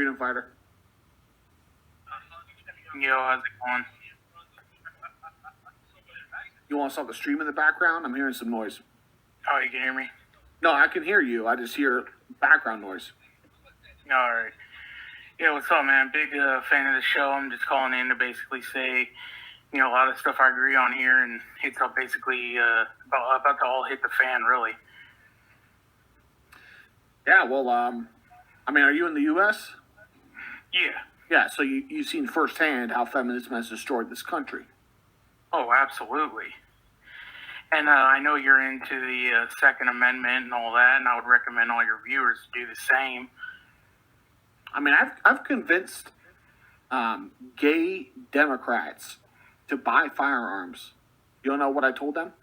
Freedom Fighter. Yo, how's it going? You want to stop the stream in the background? I'm hearing some noise. Oh, you can hear me? No, I can hear you. I just hear background noise. All right. Yeah, what's up, man? Big fan of the show. I'm just calling in to basically say, a lot of stuff I agree on here, and it's all basically about to all hit the fan, really. Yeah, well, are you in the U.S.? Yeah. Yeah, so you've seen firsthand how feminism has destroyed this country. Oh, absolutely. And I know you're into the Second Amendment and all that, and I would recommend all your viewers do the same. I mean, I've convinced gay Democrats to buy firearms. You don't know what I told them?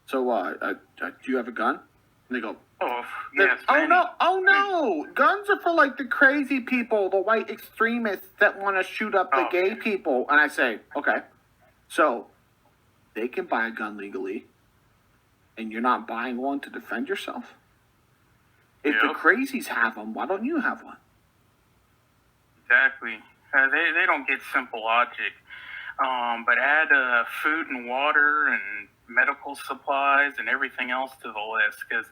So, do you have a gun? And they go, oh, yes. Oh no! Guns are for like the crazy people, the white extremists that want to shoot up the gay people. And I say, okay, so they can buy a gun legally, and you're not buying one to defend yourself? If the crazies have them, why don't you have one? Exactly. They don't get simple logic. But add food and water and medical supplies and everything else to the list, because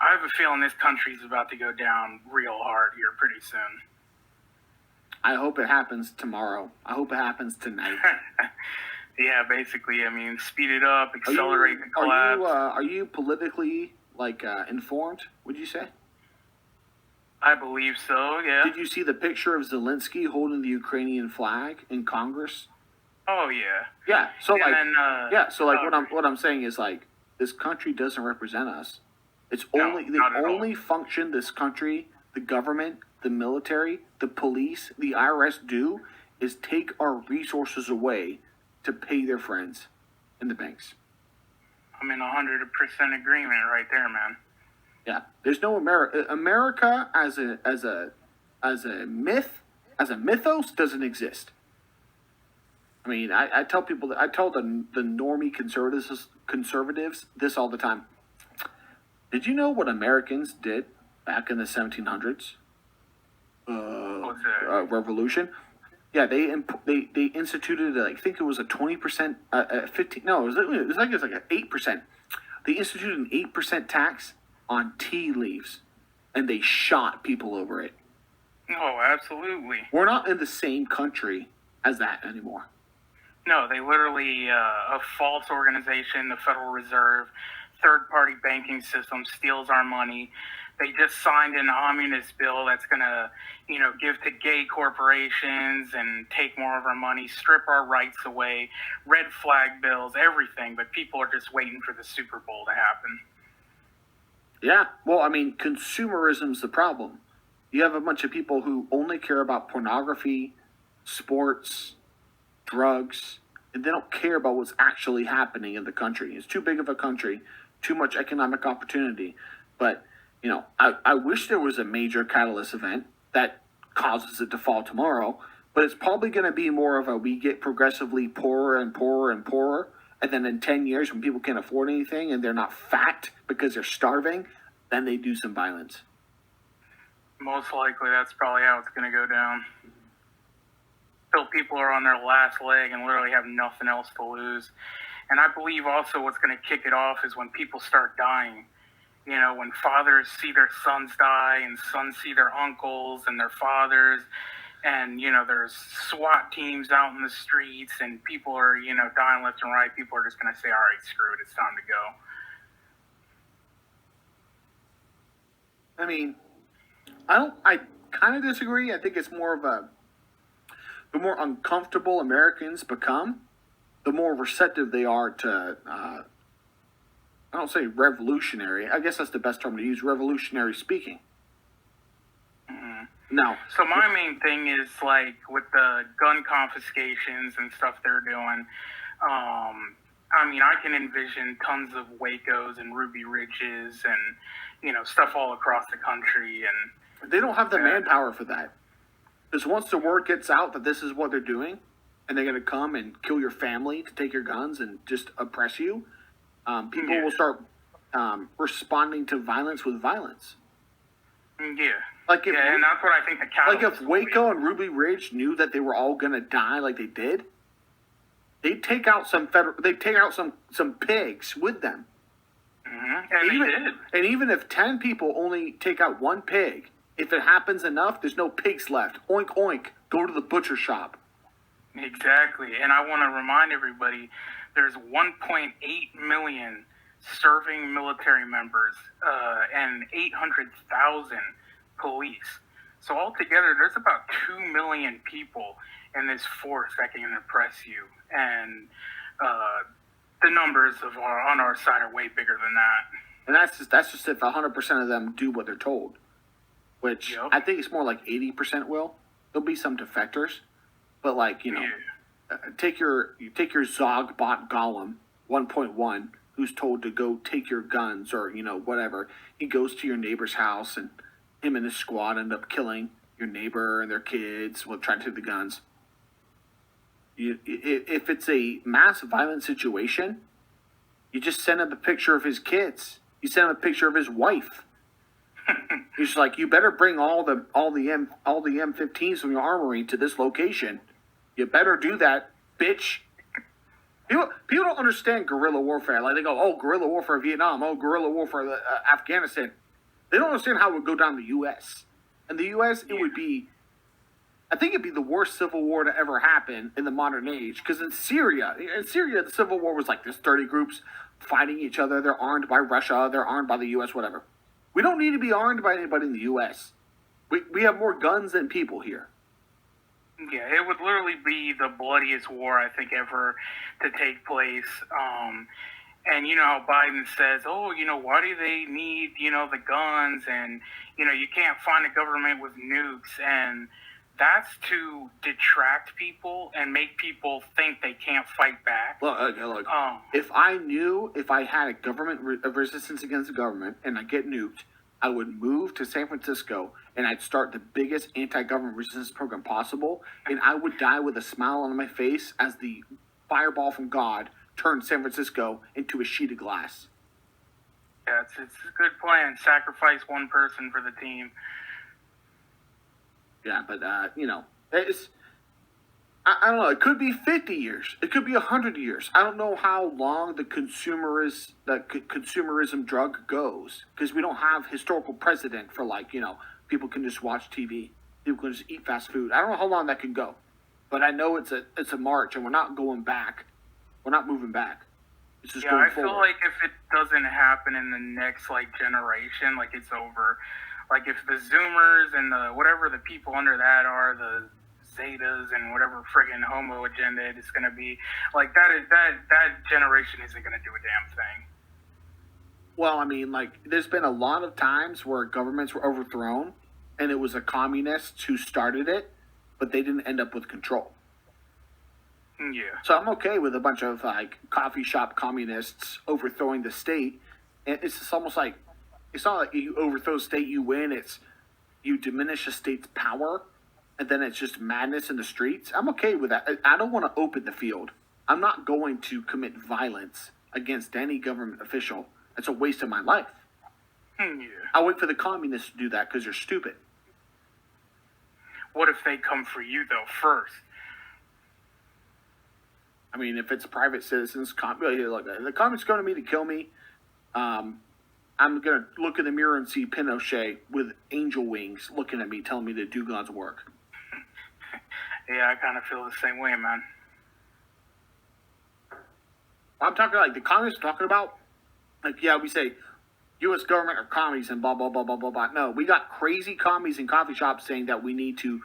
I have a feeling this country's about to go down real hard here pretty soon. I hope it happens tomorrow. I hope it happens tonight. Yeah, basically, speed it up, accelerate the collapse. Are you politically, informed, would you say? I believe so, yeah. Did you see the picture of Zelensky holding the Ukrainian flag in Congress? Oh, yeah. Yeah, so then, what I'm saying is, this country doesn't represent us. It's only the only function this country, the government, the military, the police, the IRS do is take our resources away to pay their friends in the banks. I'm in 100% agreement right there, man. Yeah, there's no America. America as a myth, as a mythos, doesn't exist. I mean, I tell people that I tell the normie conservatives this all the time. Did you know what Americans did back in the 1700s? What's that? Revolution. Yeah, they instituted I think it was a 20%, 15. No, it was like an 8%. They instituted an 8% tax on tea leaves, and they shot people over it. Oh, absolutely. We're not in the same country as that anymore. No, they literally, a false organization, the Federal Reserve, third-party banking system steals our money. They just signed an omnibus bill that's going to, give to gay corporations and take more of our money, strip our rights away, red flag bills, everything. But people are just waiting for the Super Bowl to happen. Yeah, well, consumerism's the problem. You have a bunch of people who only care about pornography, sports, drugs, and they don't care about what's actually happening in the country. It's too big of a country, too much economic opportunity. But, I wish there was a major catalyst event that causes it to fall tomorrow, but it's probably going to be more of we get progressively poorer and poorer and poorer. And then in 10 years, when people can't afford anything and they're not fat because they're starving, then they do some violence. Most likely, that's probably how it's going to go down. Till people are on their last leg and literally have nothing else to lose. And I believe also what's going to kick it off is when people start dying. When fathers see their sons die and sons see their uncles and their fathers. And, there's SWAT teams out in the streets and people are, dying left and right. People are just going to say, all right, screw it, it's time to go. I kind of disagree. I think it's more of the more uncomfortable Americans become, the more receptive they are to, I don't say revolutionary. I guess that's the best term to use, revolutionary speaking. Now, so my main thing is with the gun confiscations and stuff they're doing. I can envision tons of Wacos and Ruby Ridges and stuff all across the country, and they don't have the manpower for that. Because once the word gets out that this is what they're doing, and they're going to come and kill your family to take your guns and just oppress you, people will start responding to violence with violence. Yeah. Like if and that's what I think the catalyst. Like if Waco and Ruby Ridge knew that they were all gonna die, like they did, they'd take out some pigs with them. Mm-hmm. And they did. And even if 10 people only take out one pig, if it happens enough, there's no pigs left. Oink oink, go to the butcher shop. Exactly, and I want to remind everybody, there's 1.8 million serving military members and 800,000 police. So altogether, there's about 2 million people in this force that can impress you, and the numbers on our side are way bigger than that. And that's just if 100% of them do what they're told, which I think it's more like 80% will. There'll be some defectors, but like take your Zogbot Golem 1.1, who's told to go take your guns or whatever. He goes to your neighbor's house, and him and his squad end up killing your neighbor and their kids while trying to take the guns. If it's a mass violent situation, you just send him a picture of his kids. You send him a picture of his wife. He's like, you better bring all the M15s from your armory to this location. You better do that, bitch. People don't understand guerrilla warfare. Like they go, oh, guerrilla warfare Vietnam, oh, guerrilla warfare Afghanistan. They don't understand how it would go down the U.S. In the U.S., it would be, I think it'd be the worst civil war to ever happen in the modern age. Because in Syria, the civil war was like there's 30 groups fighting each other. They're armed by Russia. They're armed by the U.S., whatever. We don't need to be armed by anybody in the U.S. We have more guns than people here. Yeah, it would literally be the bloodiest war, I think, ever to take place. And you know how Biden says, oh, why do they need, the guns? And, you can't find a government with nukes. And that's to detract people and make people think they can't fight back. Look, if I had a government resistance against the government and I get nuked, I would move to San Francisco and I'd start the biggest anti-government resistance program possible, and I would die with a smile on my face as the fireball from God turned San Francisco into a sheet of glass. Yeah, it's a good plan. Sacrifice one person for the team. Yeah, but it's I don't know. It could be 50 years. It could be 100 years. I don't know how long the consumerism drug goes, because we don't have historical precedent for people can just watch TV, people can just eat fast food. I don't know how long that can go, but I know it's a march, and we're not going back. We're not moving back. It's just going forward. I feel like if it doesn't happen in the next generation, it's over. Like if the Zoomers and the people under that are, the Zetas and whatever friggin' homo agenda it is going to be, that generation isn't going to do a damn thing. Well, I mean, there's been a lot of times where governments were overthrown, and it was a communist who started it, but they didn't end up with control. Yeah. So I'm okay with a bunch of coffee shop communists overthrowing the state. And it's just almost like, it's not like you overthrow the state, you win. It's you diminish a state's power, and then it's just madness in the streets. I'm okay with that. I don't want to open the field. I'm not going to commit violence against any government official. It's a waste of my life. Yeah. I'll wait for the communists to do that because they're stupid. What if they come for you, though, first? I mean, if it's private citizens, the communists going to me to kill me, I'm going to look in the mirror and see Pinochet with angel wings looking at me, telling me to do God's work. Yeah, I kind of feel the same way, man. I'm talking the communists are talking about, we say U.S. government are commies and blah, blah, blah, blah, blah, blah. No, we got crazy commies in coffee shops saying that we need to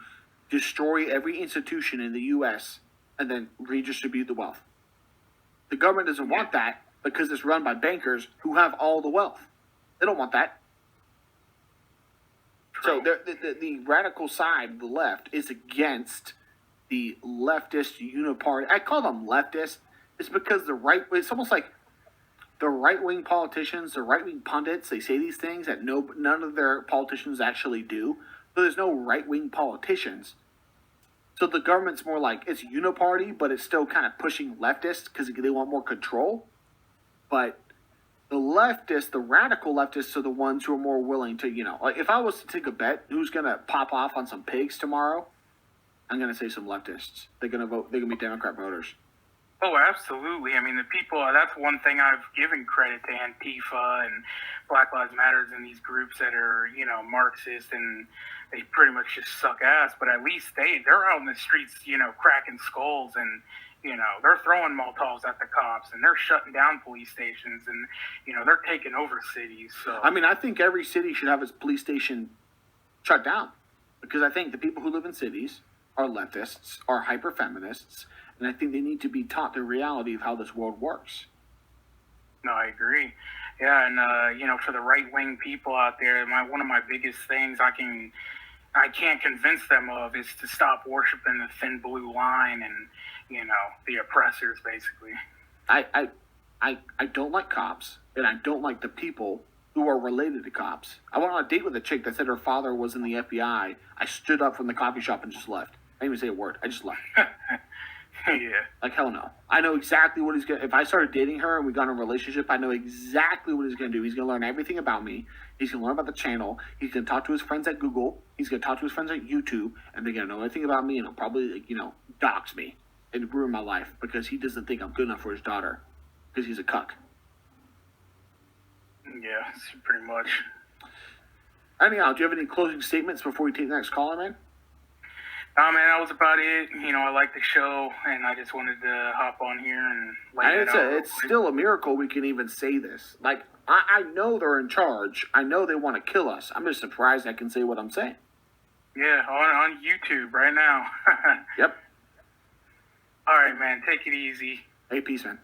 destroy every institution in the U.S. and then redistribute the wealth. The government doesn't want that because it's run by bankers who have all the wealth. They don't want that. True. So the radical side of the left is against the leftist uniparty. I call them leftist. It's because it's almost like the right-wing politicians, the right-wing pundits, they say these things that none of their politicians actually do. So there's no right-wing politicians. So the government's more like, it's uniparty, but it's still kind of pushing leftist because they want more control. But The leftists, the radical leftists, are the ones who are more willing to, like if I was to take a bet, who's gonna pop off on some pigs tomorrow? I'm gonna say some leftists. They're gonna vote. They're gonna be Democrat voters. Oh, absolutely. I mean, the people, that's one thing I've given credit to Antifa and Black Lives Matters and these groups that are, Marxist, and they pretty much just suck ass, but at least they're out in the streets, cracking skulls, and, they're throwing Molotovs at the cops, and they're shutting down police stations, and, they're taking over cities. So I mean, I think every city should have its police station shut down, because I think the people who live in cities are leftists, are hyper feminists, and I think they need to be taught the reality of how this world works. No, I agree. Yeah, and for the right wing people out there, one of my biggest things I can't convince them of is to stop worshiping the thin blue line and the oppressors, basically. I don't like cops, and I don't like the people who are related to cops. I went on a date with a chick that said her father was in the FBI. I stood up from the coffee shop and just left. I didn't even say a word. I just left. Yeah. Like, hell no. I know exactly what he's going to... If I started dating her and we got in a relationship, I know exactly what he's going to do. He's going to learn everything about me. He's going to learn about the channel. He's going to talk to his friends at Google. He's going to talk to his friends at YouTube. And they're going to know everything about me. And he'll probably, dox me and ruin my life because he doesn't think I'm good enough for his daughter. Because he's a cuck. Yeah, pretty much. Anyhow, do you have any closing statements before we take the next caller, man? Oh, man, that was about it. I like the show, and I just wanted to hop on here and lay it out. It's still a miracle we can even say this. Like, I know they're in charge. I know they want to kill us. I'm just surprised I can say what I'm saying. Yeah, on YouTube right now. Yep. All right, man. Take it easy. Hey, peace, man.